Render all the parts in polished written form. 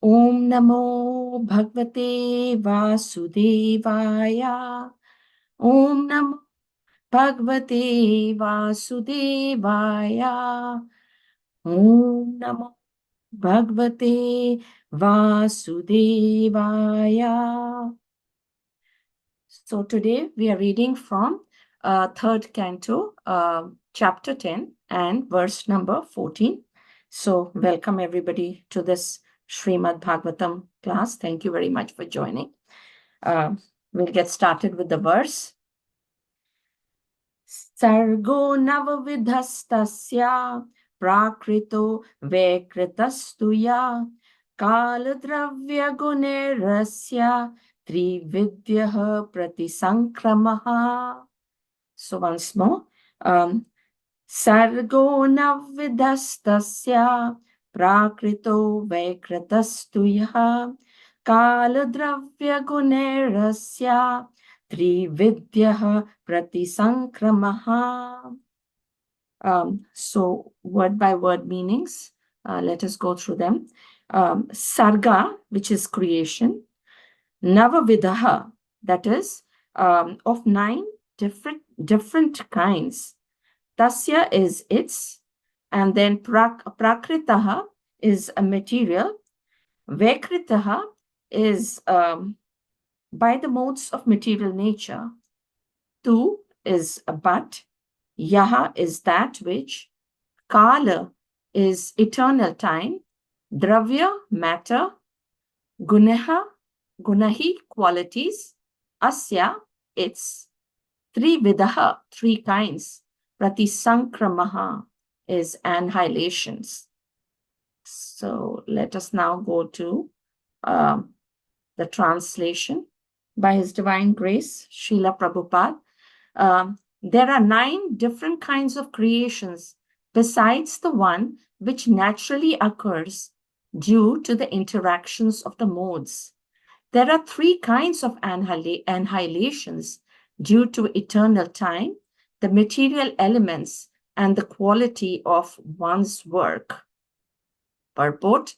Om Namo Bhagavate Vasudevaya. Om Namo Bhagavate Vasudevaya. Om Namo Bhagavate Vasudevaya. So today we are reading from third canto, chapter 10 and verse number 14. So welcome everybody to this Srimad Bhagavatam class. Thank you very much for joining. We'll get started with the verse. Sargo navavidhastasya prakrito vekritastuya kaladravya gunerasya trividyaha pratisankramaha. So once more, sargo navidhastasya prakrito vekritastuya kaladravya gunerasya Trividyaha pratisankramaha. So word by word meanings. Let us go through them. Sarga, which is creation. Navavidaha, that is of 9 different kinds. Tasya is its, and then prakritaha is a material. Vekritaha is by the modes of material nature. Tu is a but, yaha is that which, kala is eternal time, dravya, matter, gunahi, qualities, asya, its, trividaha, 3 kinds, pratisankramaha is annihilations. So let us now go to the translation by His Divine Grace, Srila Prabhupada. There are 9 different kinds of creations besides the one which naturally occurs due to the interactions of the modes. There are 3 kinds of annihilations due to eternal time, the material elements, and the quality of one's work. Purport: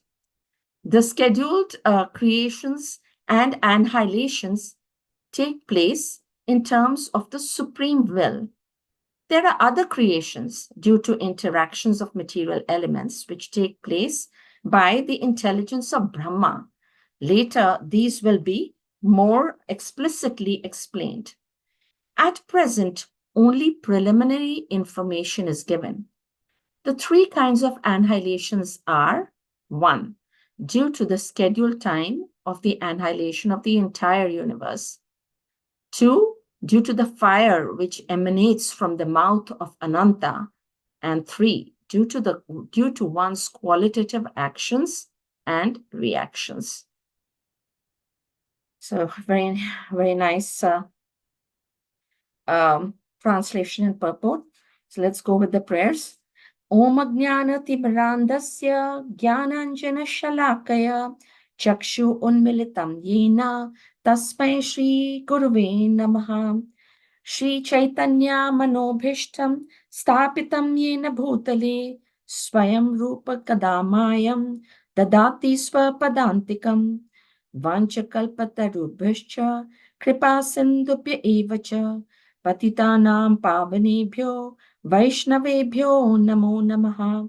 the scheduled creations and annihilations take place in terms of the supreme will. There are other creations due to interactions of material elements which take place by the intelligence of Brahma. Later, these will be more explicitly explained. At present, only preliminary information is given. The 3 kinds of annihilations are: 1. Due to the scheduled time of the annihilation of the entire universe. 2. Due to the fire which emanates from the mouth of Ananta. And 3. Due to one's qualitative actions and reactions. So very, very nice translation and purport. So let's go with the prayers. Om Ajnana Timirandasya Jnananjana Shalakaya Chakshu Unmilitam Yena Tasmai Shri Guruve Namaha. Shri Chaitanya Manobhishtam Stapitam Yena Bhutale Swayam Rupa Kadamayam Dadati Swapadantikam Vanchakalpatarubhishcha Kripa Sindhupya Evacha Patitanam Pavanebhyo Vaishnavebhyo Namo Namaha.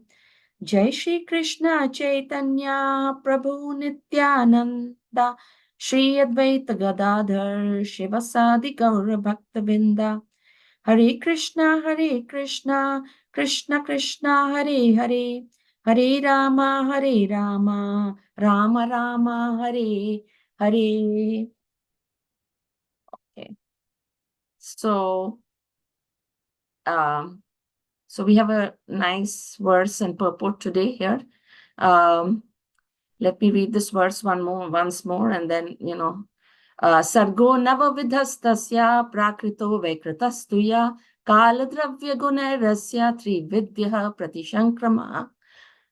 Jai Shri Krishna Chaitanya Prabhu Nityananda Shri Advaita Gadadhar Shivasadi Gaura Bhaktavinda. Hare Krishna Krishna Krishna Hare Hare, Hare Rama Rama Rama Hare Hare. Okay. So we have a nice verse and purport today here. Let me read this verse once more, and then, Sargo navavidhastasya prakrito vekritastuya kaladravya gunarasya trividyaha pratishankrama.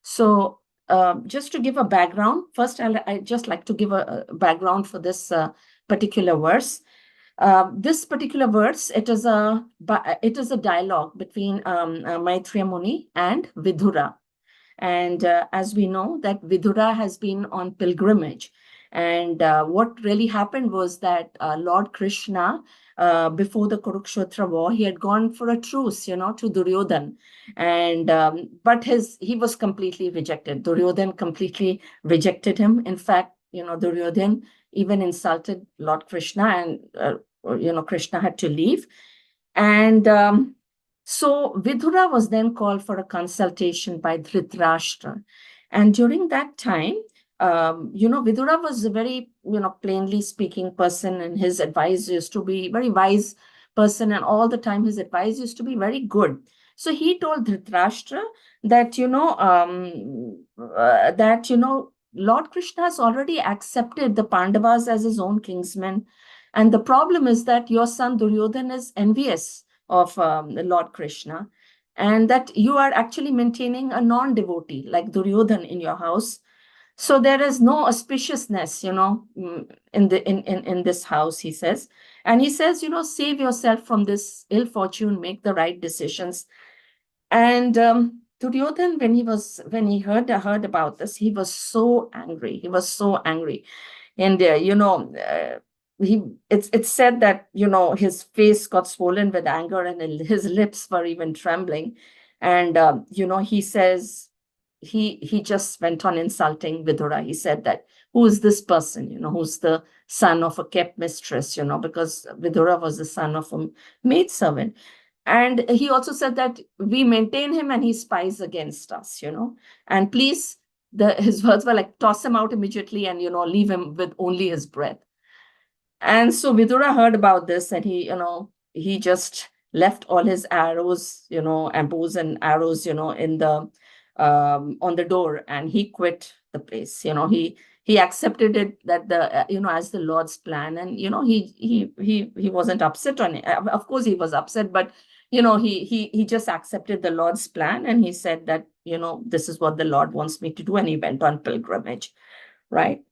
So just to give a background, first I'd just like to give a background for this particular verse. This particular verse, it is a dialogue between Maitreya Muni and Vidura. And as we know, that Vidura has been on pilgrimage. And what really happened was that Lord Krishna, before the Kurukshetra war, he had gone for a truce, to Duryodhan. And but he was completely rejected. Duryodhan completely rejected him. In fact, Duryodhan even insulted Lord Krishna, and Krishna had to leave. And so Vidura was then called for a consultation by Dhritarashtra. And during that time, Vidura was a very, plainly speaking person, and his advice used to be very wise person, and all the time his advice used to be very good. So he told Dhritarashtra that, Lord Krishna has already accepted the Pandavas as his own kinsmen. And the problem is that your son Duryodhan is envious of Lord Krishna, and that you are actually maintaining a non-devotee like Duryodhan in your house. So there is no auspiciousness, in this house, he says. And he says, save yourself from this ill fortune, make the right decisions. And Duryodhan, when he heard about this, he was so angry. He was so angry. And it's said that his face got swollen with anger, and his lips were even trembling. And he says he just went on insulting Vidura. He said that, who is this person, who's the son of a kept mistress, because Vidura was the son of a maidservant. And he also said that we maintain him and he spies against us, and please, his words were like, toss him out immediately and, leave him with only his breath. And so Vidura heard about this, and he just left all his arrows, and bows and arrows, in the on the door, and he quit the place. He accepted it that as the Lord's plan, and he wasn't upset on it. Of course, he was upset, but he just accepted the Lord's plan, and he said that this is what the Lord wants me to do, and he went on pilgrimage, right?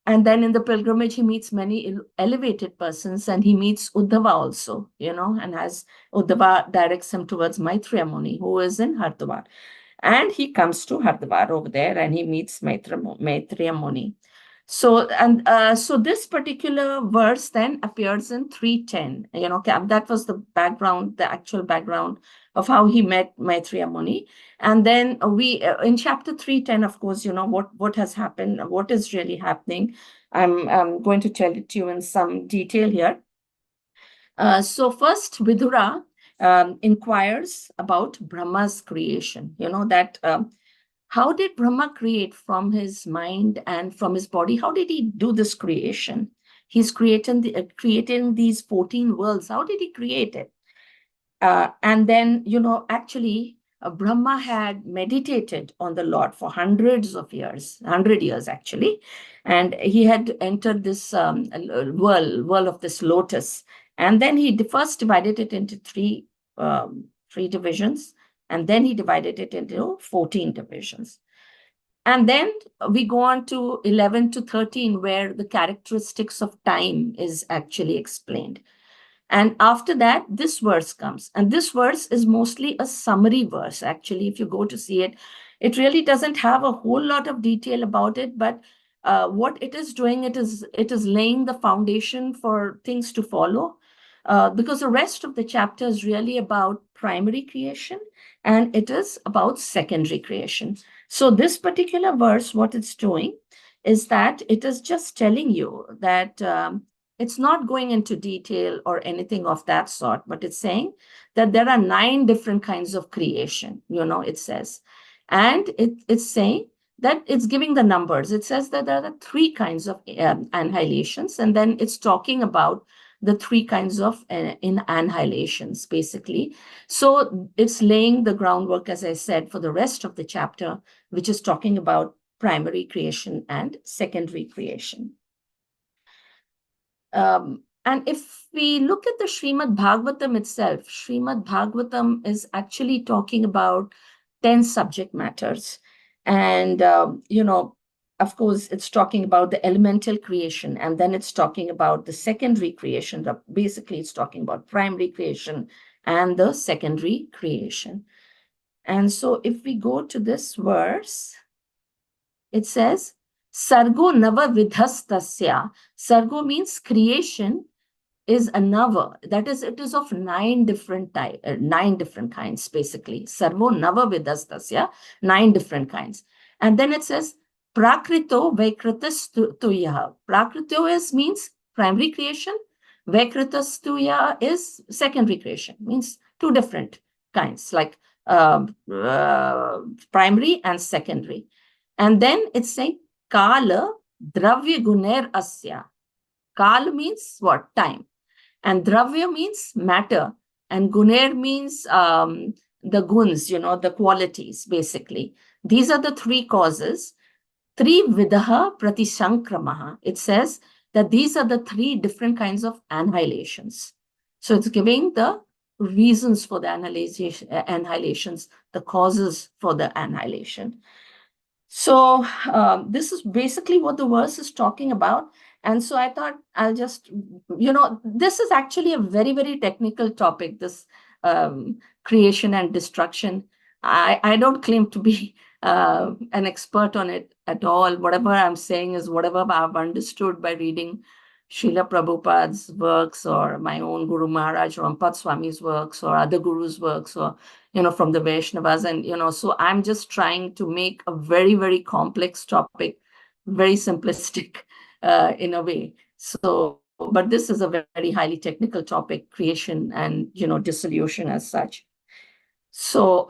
And then in the pilgrimage, he meets many elevated persons, and he meets Uddhava also, and as Uddhava directs him towards Maitreya Muni, who is in Hardwar. And he comes to Hardwar over there, and he meets Maitreya Muni. So this particular verse then appears in 310. That was the background, the actual background of how he met Maitreya Muni. And then we in chapter 310, of course, what has happened, what is really happening. I'm going to tell it to you in some detail here. So first, Vidura inquires about Brahma's creation. That how did Brahma create from his mind and from his body? How did he do this creation? He's creating these 14 worlds. How did he create it? And then, actually, Brahma had meditated on the Lord for hundreds of years, 100 years actually. And he had entered this world of this lotus. And then he first divided it into three divisions. And then he divided it into 14 divisions. And then we go on to 11 to 13, where the characteristics of time is actually explained. And after that, this verse comes. And this verse is mostly a summary verse. Actually, if you go to see it, it really doesn't have a whole lot of detail about it. But what it is doing, it is laying the foundation for things to follow. Because the rest of the chapter is really about primary creation, and it is about secondary creation. So this particular verse, what it's doing is that it is just telling you that it's not going into detail or anything of that sort, but it's saying that there are 9 different kinds of creation, it says. And it's saying that it's giving the numbers. It says that there are 3 kinds of annihilations, and then it's talking about the 3 kinds of annihilations, basically. So it's laying the groundwork, as I said, for the rest of the chapter, which is talking about primary creation and secondary creation. And if we look at the Srimad Bhagavatam itself, Srimad Bhagavatam is actually talking about 10 subject matters. And, of course, it's talking about the elemental creation, and then it's talking about the secondary creation. Basically, it's talking about primary creation and the secondary creation. And so if we go to this verse, it says, Sargo Nava Vidhastasya. Sargo means creation is a nava. That is, it is of 9 different kinds, basically. Sarvo Nava Vidhastasya, 9 different kinds. And then it says, Prakrito Vaikritastuya. Prakrito means primary creation. Vaikritastuya is secondary creation, means 2 different kinds, like primary and secondary. And then it's saying Kala Dravya Guner Asya. Kal means what? Time. And Dravya means matter. And Guner means the guns, the qualities, basically. These are the 3 causes. Tri Vidaha Pratisankramaha. It says that these are the 3 different kinds of annihilations. So it's giving the reasons for the annihilations, the causes for the annihilation. So this is basically what the verse is talking about. And so I thought I'll just, this is actually a very, very technical topic, this creation and destruction. I don't claim to be an expert on it at all. Whatever I'm saying is whatever I've understood by reading Srila Prabhupada's works, or my own Guru Maharaj Rampad Swami's works, or other gurus' works, or from the Vaishnavas. And, so I'm just trying to make a very, very complex topic, very simplistic in a way. So, but this is a very highly technical topic, creation and, dissolution as such. So,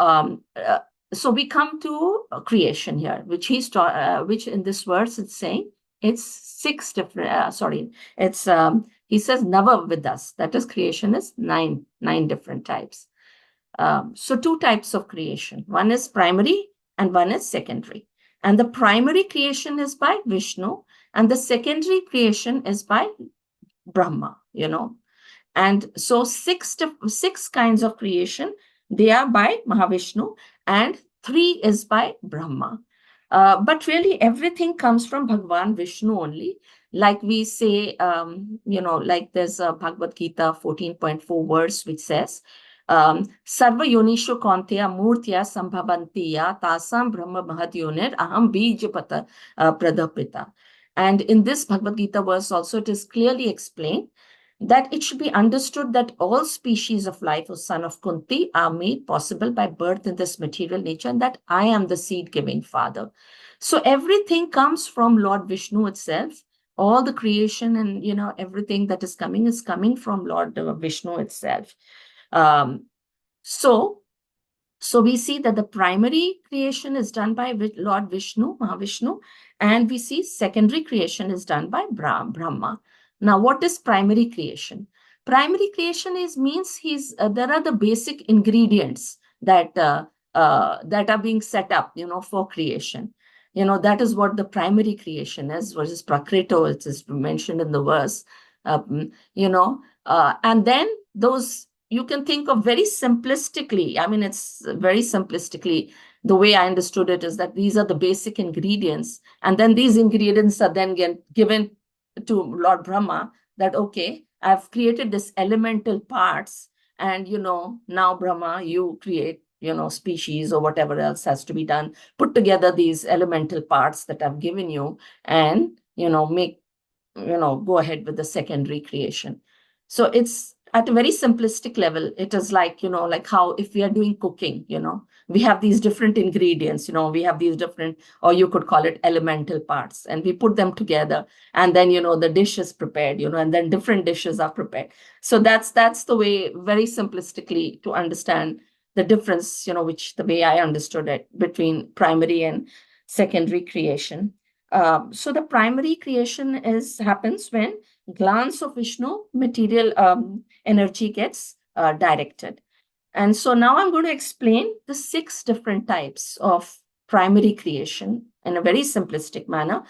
so we come to creation here, which which in this verse it's saying it's 6 different, it's, he says Nava Vidas, that is creation is 9 different types. So 2 types of creation. One is primary and one is secondary. And the primary creation is by Vishnu, and the secondary creation is by Brahma, And so 6 kinds of creation, they are by Mahavishnu, and 3 is by Brahma. But really everything comes from Bhagwan Vishnu only. Like we say, like there's a Bhagavad Gita 14.4 verse which says, Sarva Yonishu Konteya Murtya Sambhavantiya Tasam Brahma Mahadyonir Aham Bijapata Pradapita. And in this Bhagavad Gita verse also, it is clearly explained that it should be understood that all species of life, O son of Kunti, are made possible by birth in this material nature, and that I am the seed-giving father. So everything comes from Lord Vishnu itself. All the creation and, everything that is coming from Lord Vishnu itself. So we see that the primary creation is done by Lord Vishnu, Mahavishnu, and we see secondary creation is done by Brahma. Now, what is primary creation? Primary creation means there are the basic ingredients that are being set up, for creation. That is what the primary creation is, versus Prakrito, it is mentioned in the verse. And then those, you can think of very simplistically. I mean, it's very simplistically. The way I understood it is that these are the basic ingredients. And then these ingredients are then given to Lord Brahma that, okay, I've created this elemental parts. And, now Brahma, you create, species or whatever else has to be done. Put together these elemental parts that I've given you and, make, go ahead with the secondary creation. So it's at a very simplistic level. It is like, like how if we are doing cooking, we have these different ingredients, we have these different, or you could call it elemental parts, and we put them together, and then, the dish is prepared, and then different dishes are prepared. So that's the way, very simplistically, to understand the difference, which the way I understood it between primary and secondary creation. So the primary creation happens when glance of Vishnu material energy gets directed. And so now I'm going to explain the 6 different types of primary creation in a very simplistic manner.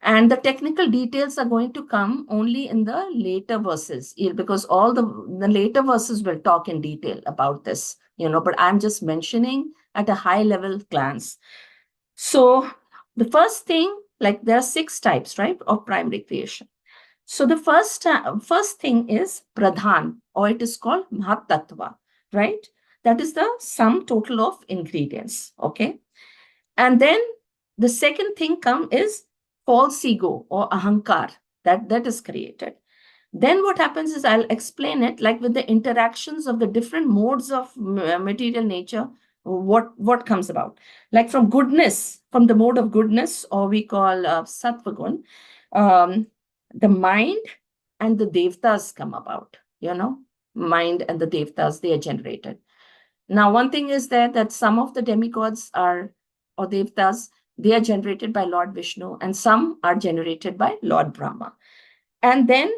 And the technical details are going to come only in the later verses, because all the later verses will talk in detail about this, but I'm just mentioning at a high level glance. So the first thing, like there are 6 types, right, of primary creation. So the first thing is Pradhan, or it is called Mahatattva, right? That is the sum total of ingredients. Okay. And then the second thing is false ego or ahankar that is created. Then what happens is, I'll explain it like with the interactions of the different modes of material nature, what comes about. Like from goodness, from the mode of goodness, or we call sattva gun, the mind and the devtas come about, mind and the devtas, they are generated. Now, one thing is that some of the demigods are, or devtas, they are generated by Lord Vishnu, and some are generated by Lord Brahma. And then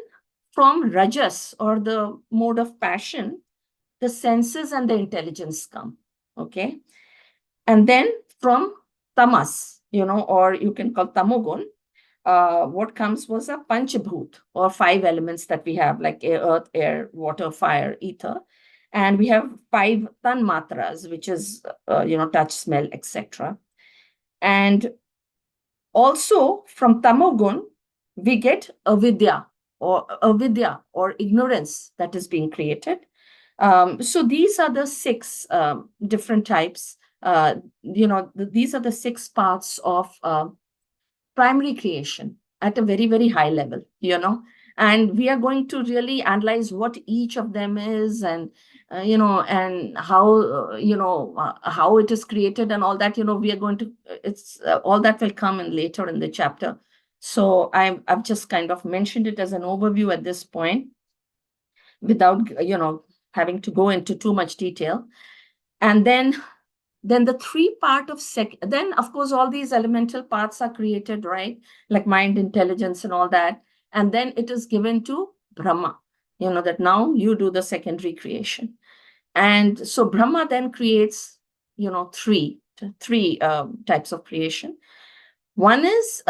from rajas, or the mode of passion, the senses and the intelligence come. Okay. And then from tamas, or you can call tamogun, what comes was a panchabhut, or 5 elements that we have, like earth, air, water, fire, ether. And we have 5 tanmatras, which is, touch, smell, etc. And also from tamogun, we get avidya or ignorance that is being created. So these are the 6 different types. These are the 6 parts of primary creation at a very, very high level, and we are going to really analyze what each of them is, and and how it is created and all that. We are going to, it's all that will come in later in the chapter. So I've just kind of mentioned it as an overview at this point, without having to go into too much detail. And then the 3 part of then of course all these elemental parts are created, right? Like mind, intelligence, and all that. And then it is given to Brahma, that now you do the secondary creation. And so Brahma then creates, 3 types of creation. One is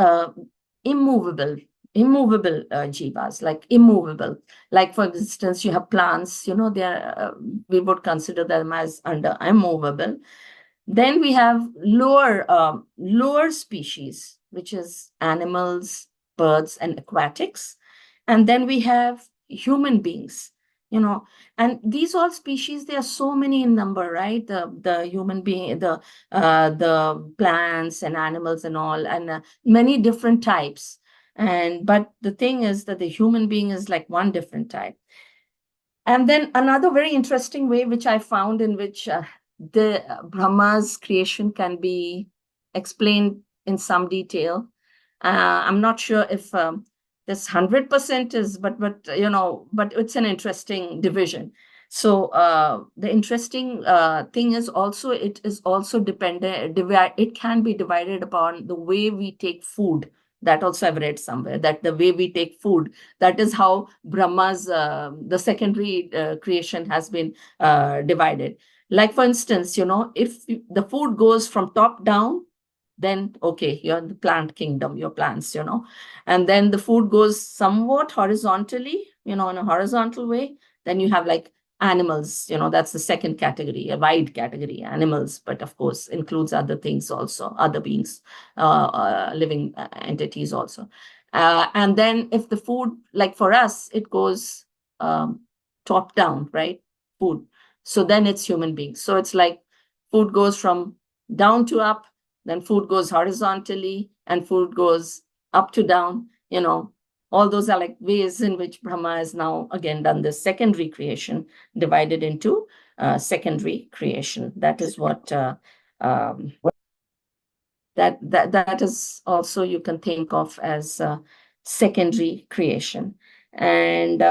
immovable jivas, like immovable. Like, for instance, you have plants, they are, we would consider them as under immovable. Then we have lower species, which is animals, birds, and aquatics. And then we have human beings, and these all species, there are so many in number, right? The human being, the plants and animals and all, and many different types. But the thing is that the human being is like one different type. And then another very interesting way, which I found, in which the Brahma's creation can be explained in some detail. I'm not sure if this 100% is, but it's an interesting division. So the interesting thing is also, it is also dependent, it can be divided upon the way we take food. That also I've read somewhere, that the way we take food, that is how Brahma's, the secondary creation has been divided. Like, for instance, if the food goes from top down, then okay, you're in the plant kingdom, your plants, and then the food goes somewhat horizontally, in a horizontal way, then you have like animals, that's the second category, a wide category, animals, but of course includes other things also, other beings, living entities also. And then if the food, like for us, it goes top down, right? Food. So then it's human beings. So it's like food goes from down to up, then food goes horizontally, and food goes up to down. All those are like ways in which Brahma has now again done this secondary creation, divided into secondary creation. That is what that is also, you can think of as secondary creation. And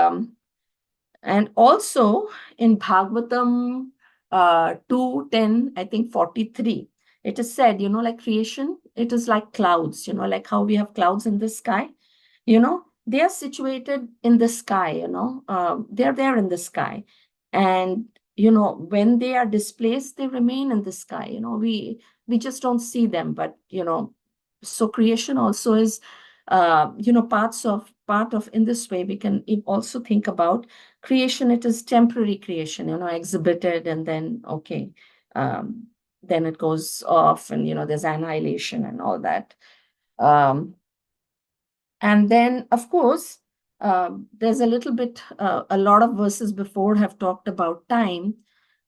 also in Bhagavatam 2:10, I think 43, it is said, like creation, it is like clouds, like how we have clouds in the sky, they are situated in the sky, they're there in the sky. And, when they are displaced, they remain in the sky, we just don't see them. But, so creation also is, part of, in this way, we can also think about creation. It is temporary creation, exhibited, and then, okay, then it goes off, and, there's annihilation and all that. And then, of course, there's a little bit, a lot of verses before have talked about time.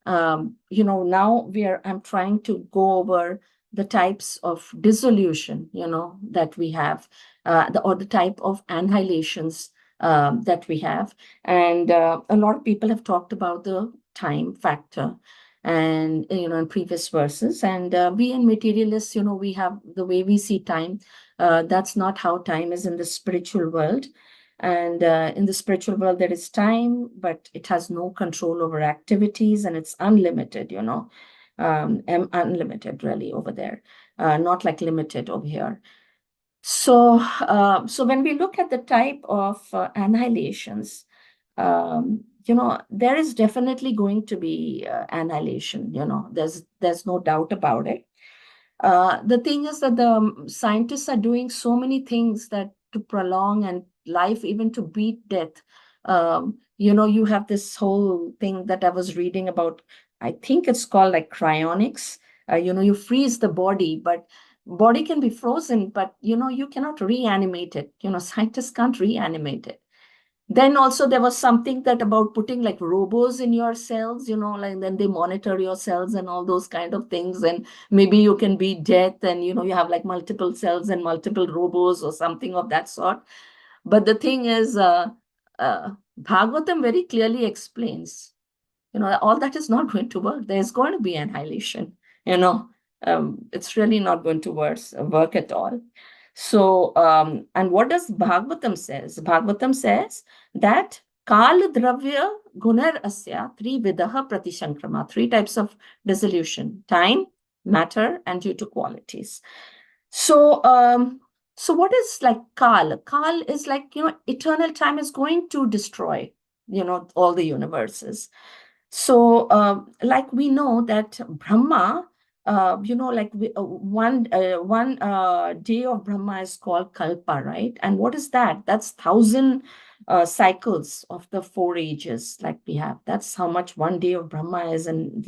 Now I'm trying to go over the types of dissolution, that we have, or the type of annihilations that we have. And a lot of people have talked about the time factor and, in previous verses. And we in materialists, we have the way we see time. That's not how time is in the spiritual world. And in the spiritual world, there is time, but it has no control over activities, and it's unlimited, unlimited really over there, not like limited over here. So when we look at the type of annihilations, there is definitely going to be annihilation. There's no doubt about it. The thing is that the scientists are doing so many things that to prolong and life, even to beat death. You have this whole thing that I was reading about. I think it's called like cryonics. You freeze the body, but body can be frozen, but you cannot reanimate it. Scientists can't reanimate it. Then also there was something that about putting like robos in your cells, like then they monitor your cells and all those kind of things. And maybe you can be death and, you have like multiple cells and multiple robos or something of that sort. But the thing is, Bhagavatam very clearly explains, all that is not going to work. There's going to be annihilation, it's really not going to work at all. So, and what does Bhagavatam says? Bhagavatam says that Kal Dravya Gunar Asya Tri Vidaha Pratishankrama, three types of dissolution: time, matter, and due to qualities. So, what is like Kal? Kal is like, eternal time is going to destroy, all the universes. So, like we know that Brahma, like one day of Brahma is called Kalpa, right? And what is that? That's 1,000 cycles of the 4 ages, like we have. That's how much one day of Brahma is, and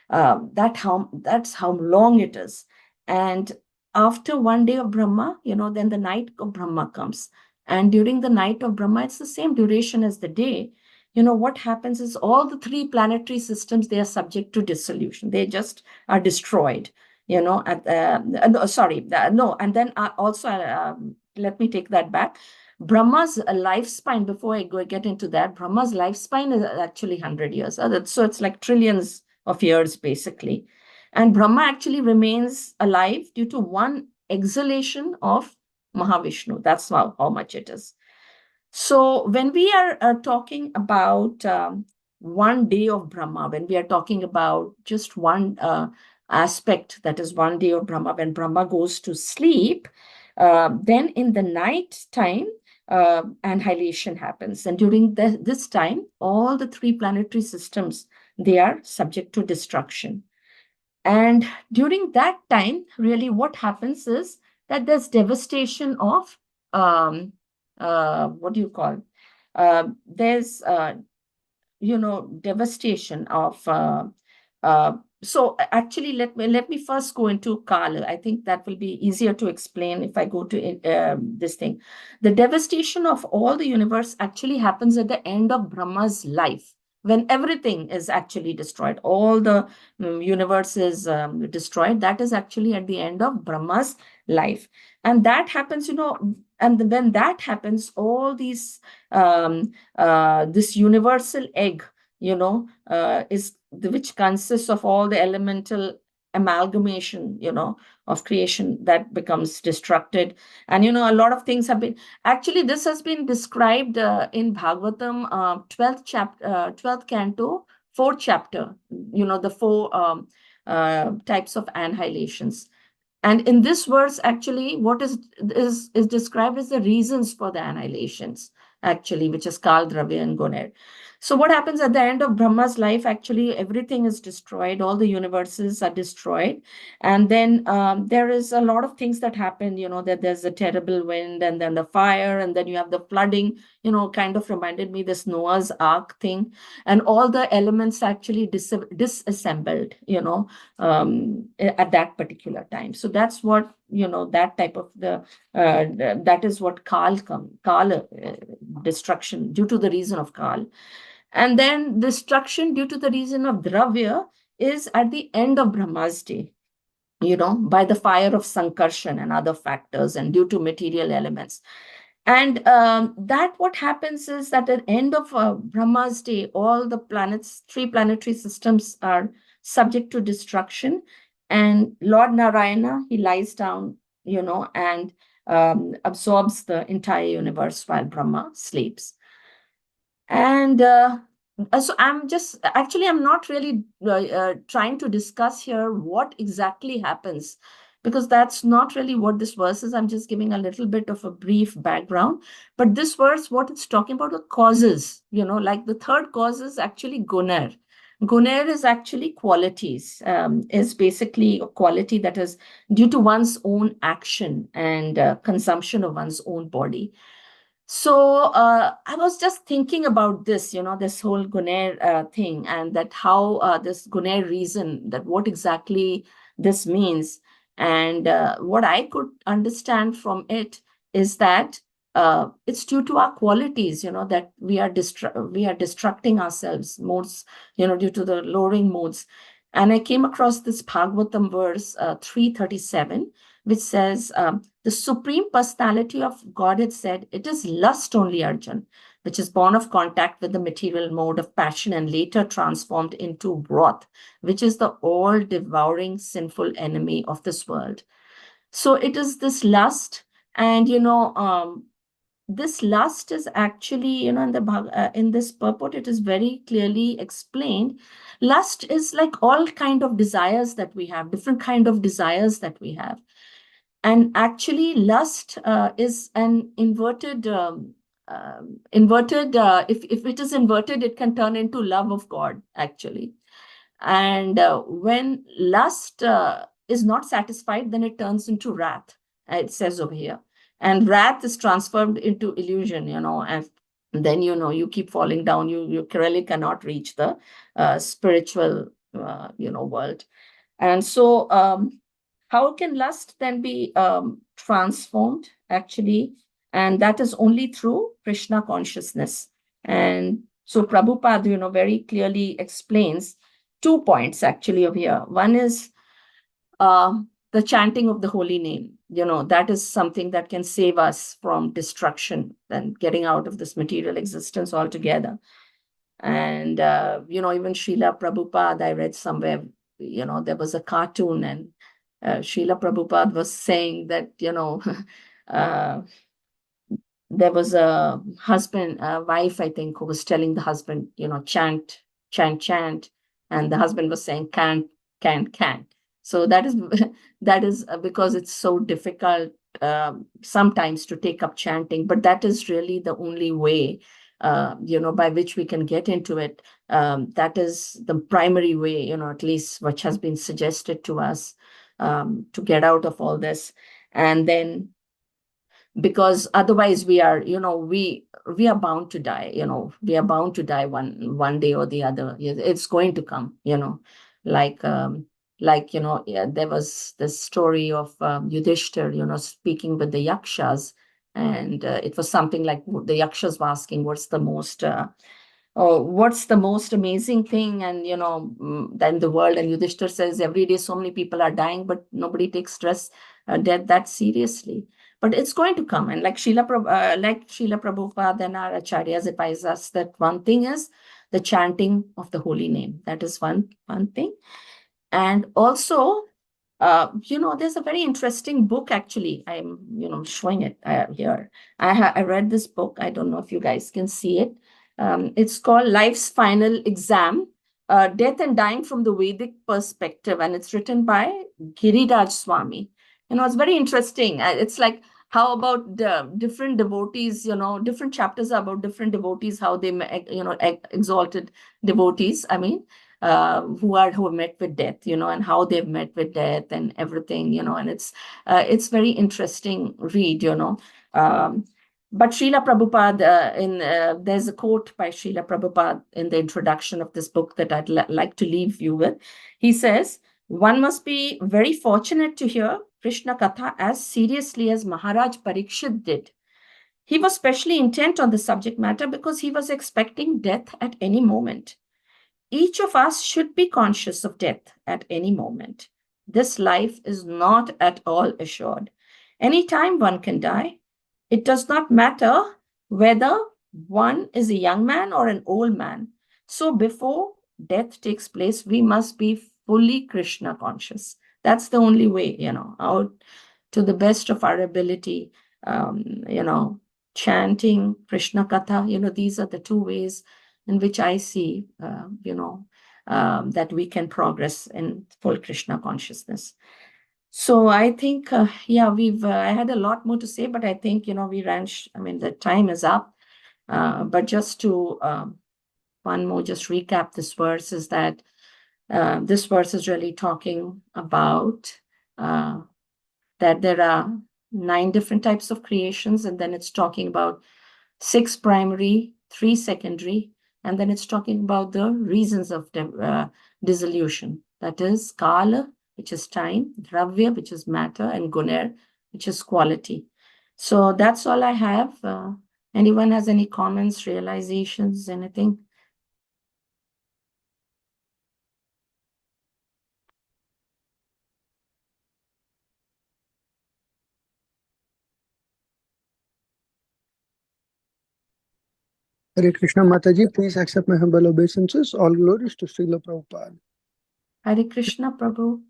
that's how long it is. And after one day of Brahma, then the night of Brahma comes. And during the night of Brahma, it's the same duration as the day. What happens is all the three planetary systems, they are subject to dissolution. They just are destroyed, no, and then also, let me take that back. Brahma's lifespan, before I get into that, Brahma's lifespan is actually 100 years. So it's like trillions of years, basically. And Brahma actually remains alive due to one exhalation of Mahavishnu. That's how much it is. So when we are talking about one day of Brahma, when we are talking about just one aspect, that is one day of Brahma, when Brahma goes to sleep, then in the night time, annihilation happens. And during this time, all the three planetary systems, they are subject to destruction. And during that time, really what happens is that there's devastation of what do you call? There's devastation of. So actually, let me first go into Kala. I think that will be easier to explain if I go to this thing. The devastation of all the universe actually happens at the end of Brahma's life, when everything is actually destroyed. All the universe is destroyed. That is actually at the end of Brahma's life, and that happens, and when that happens, all these this universal egg, is which consists of all the elemental amalgamation, of creation, that becomes destructed. And a lot of things have been, actually this has been described in Bhagavatam 12th chapter, 12th canto, 4th chapter, the four types of annihilations. And in this verse, actually, what is described as the reasons for the annihilations, actually, which is Kal, Dravya, and Gunar. So what happens at the end of Brahma's life? Actually, everything is destroyed. All the universes are destroyed. And then there is a lot of things that happen, that there's a terrible wind, and then the fire, and then you have the flooding, kind of reminded me this Noah's Ark thing. And all the elements actually disassembled, at that particular time. So that's what, that type of that is what Kal destruction, due to the reason of Kal. And then destruction due to the reason of Dravya is at the end of Brahma's day, by the fire of Sankarshan and other factors and due to material elements. And that what happens is that at the end of Brahma's day, all the planets, 3 planetary systems are subject to destruction. And Lord Narayana, he lies down, and absorbs the entire universe while Brahma sleeps. And so I'm not really trying to discuss here what exactly happens, because that's not really what this verse is. I'm just giving a little bit of a brief background. But this verse, what it's talking about are causes, like the third cause is actually gunar. Gunar is actually qualities, is basically a quality that is due to one's own action and consumption of one's own body. So I was just thinking about this, this whole Gunair thing, and that how this Gunair reason, that what exactly this means. And what I could understand from it is that it's due to our qualities, that we are destructing ourselves modes, due to the lowering modes. And I came across this Bhagavatam verse 337, which says, the Supreme Personality of Godhead said, it is lust only, Arjun, which is born of contact with the material mode of passion and later transformed into wrath, which is the all-devouring sinful enemy of this world. So it is this lust, and this lust is actually, in this purport, it is very clearly explained. Lust is like all kind of desires that we have, different kind of desires that we have. And actually, lust is an inverted, if it is inverted, it can turn into love of God, actually. And when lust is not satisfied, then it turns into wrath, it says over here. And wrath is transformed into illusion, and then, you keep falling down. You really cannot reach the spiritual, world. And so, how can lust then be transformed, actually? And that is only through Krishna consciousness. And so Prabhupada, very clearly explains 2 points actually over here. One is the chanting of the holy name. That is something that can save us from destruction and getting out of this material existence altogether. And, even Srila Prabhupada, I read somewhere, there was a cartoon, and Srila Prabhupada was saying that, there was a wife, I think, who was telling the husband, chant, chant, chant. And the husband was saying, can't. So that is because it's so difficult sometimes to take up chanting, but that is really the only way, by which we can get into it. That is the primary way, at least which has been suggested to us to get out of all this. And then, because otherwise we are, we are bound to die, we are bound to die one day or the other. It's going to come, like, there was this story of Yudhishthir, speaking with the yakshas. And it was something like the yakshas were asking, what's the most amazing thing, and then the world. And Yudhishthir says, every day so many people are dying, but nobody takes death that seriously. But it's going to come. And like Srila Prabhupada and our acharyas advise us that one thing is the chanting of the holy name. That is one thing. And also, there's a very interesting book, actually. I'm, showing it here. I read this book. I don't know if you guys can see it. It's called Life's Final Exam, Death and Dying from the Vedic Perspective. And it's written by Giriraj Swami. It's very interesting. It's like, how about the different devotees, different chapters are about different devotees, how they, exalted devotees, who have met with death, and how they've met with death and everything, and it's very interesting read, but Srila Prabhupada, there's a quote by Srila Prabhupada in the introduction of this book that I'd like to leave you with. He says, one must be very fortunate to hear Krishna Katha as seriously as Maharaj Parikshit did. He was specially intent on the subject matter because he was expecting death at any moment. Each of us should be conscious of death at any moment. This life is not at all assured. Anytime one can die. It does not matter whether one is a young man or an old man. So before death takes place, we must be fully Krishna conscious. That's the only way, out to the best of our ability, chanting Krishna Katha, these are the two ways in which I see, that we can progress in full Krishna consciousness. So I think, I had a lot more to say, but I think, we ran, the time is up. But just to, one more, just recap this verse is that this verse is really talking about that there are 9 different types of creations, and then it's talking about 6 primary, 3 secondary, and then it's talking about the reasons of dissolution. That is Kala, which is time, Dravya, which is matter, and Guner, which is quality. So that's all I have. Anyone has any comments, realizations, anything? Hare Krishna Mataji, please accept my humble obeisances. All glories to Srila Prabhupada. Hare Krishna, Prabhu.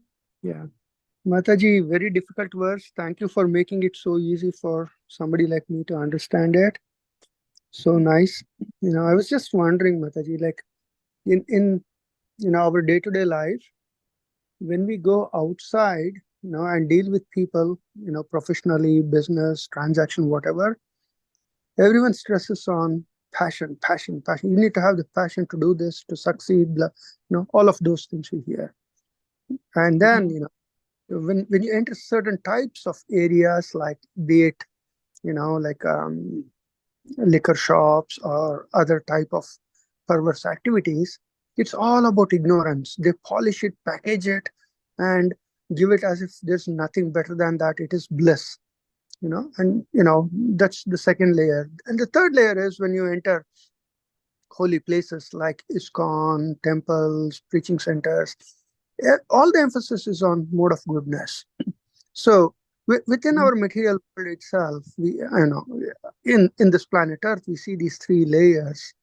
Yeah. Mataji, very difficult verse. Thank you for making it so easy for somebody like me to understand it. So nice. I was just wondering, Mataji, like in our day-to-day life, when we go outside, and deal with people, professionally, business, transaction, whatever, everyone stresses on passion, passion, passion. You need to have the passion to do this, to succeed, all of those things we hear. And then, when you enter certain types of areas, like be it, like liquor shops or other type of perverse activities, it's all about ignorance. They polish it, package it, and give it as if there's nothing better than that. It is bliss. And that's the second layer. And the third layer is when you enter holy places like ISKCON, temples, preaching centers. All the emphasis is on mode of goodness. So within our material world itself, we in this planet Earth, we see these 3 layers.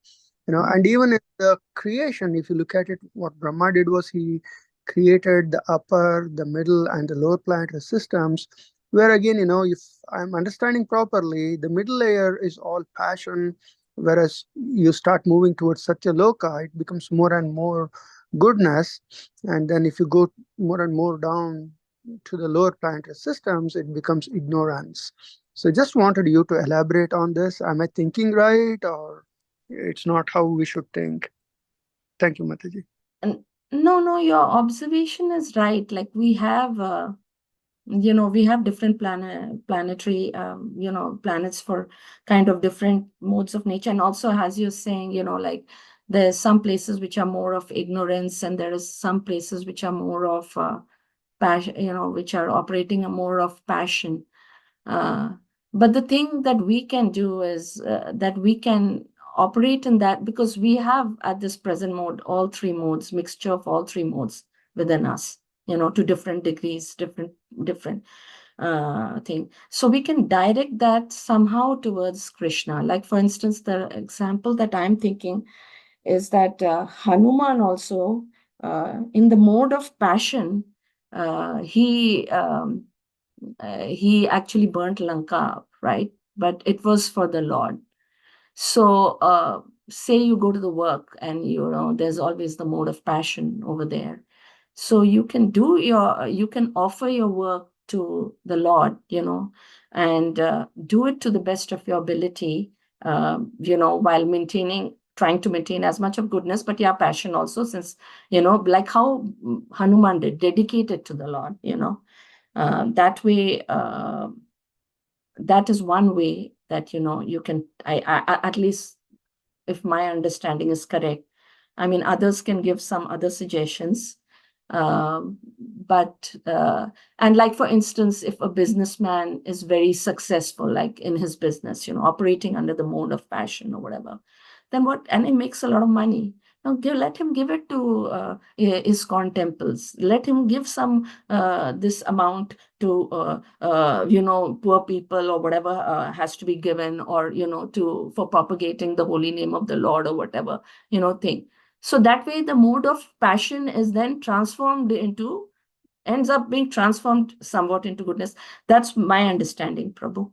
And even in the creation, if you look at it, what Brahma did was he created the upper, the middle, and the lower planetary systems, where again, if I'm understanding properly, the middle layer is all passion, whereas you start moving towards Satyaloka, it becomes more and more goodness. And then if you go more and more down to the lower planetary systems, it becomes ignorance. So just wanted you to elaborate on this. Am I thinking right, or it's not how we should think? Thank you, Mataji. No, your observation is right. Like we have, we have different planetary, planets for kind of different modes of nature. And also, as you're saying, like there's some places which are more of ignorance, and there is some places which are more of passion, which are operating a more of passion. But the thing that we can do is that we can operate in that, because we have at this present mode all 3 modes, mixture of all 3 modes within us, to different degrees, different thing. So we can direct that somehow towards Krishna. Like for instance, the example that I'm thinking is that Hanuman also, in the mode of passion, he actually burnt Lanka up, right? But it was for the Lord. So say you go to the work and there's always the mode of passion over there. So you can offer your work to the Lord, and do it to the best of your ability, while trying to maintain as much of goodness, but passion also, since, like how Hanuman did, dedicated to the Lord, that way, that is one way that, you can, at least if my understanding is correct. I mean, others can give some other suggestions. And like, for instance, if a businessman is very successful, like in his business, operating under the mode of passion or whatever, then and he makes a lot of money. Now, let him give it to ISKCON temples. Let him give some this amount to poor people or whatever has to be given, or for propagating the holy name of the Lord or whatever thing. So that way, the mode of passion is then ends up being transformed somewhat into goodness. That's my understanding, Prabhu.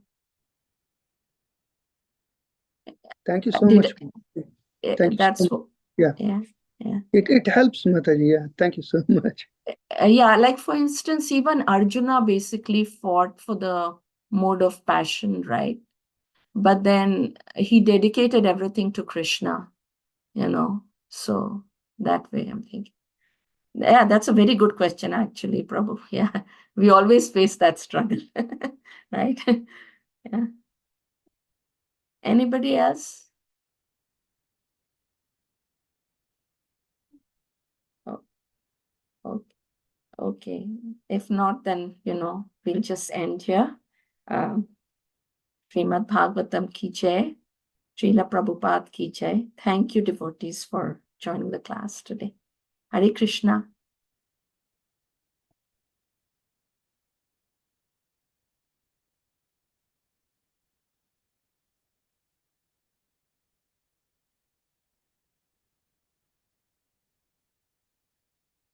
Thank you so much. Thank you That's so much. Yeah. Yeah. It helps, Mataji. Yeah. Thank you so much. Yeah, like for instance, even Arjuna basically fought for the mode of passion, right? But then he dedicated everything to Krishna, so that way I'm thinking. Yeah, that's a very good question, actually, Prabhu. Yeah, we always face that struggle, right? Yeah. Anybody else? Oh, okay. If not, then, we'll just end here. Srimad Bhagavatam ki jai. Srila Prabhupada ki jai. Thank you, devotees, for joining the class today. Hare Krishna.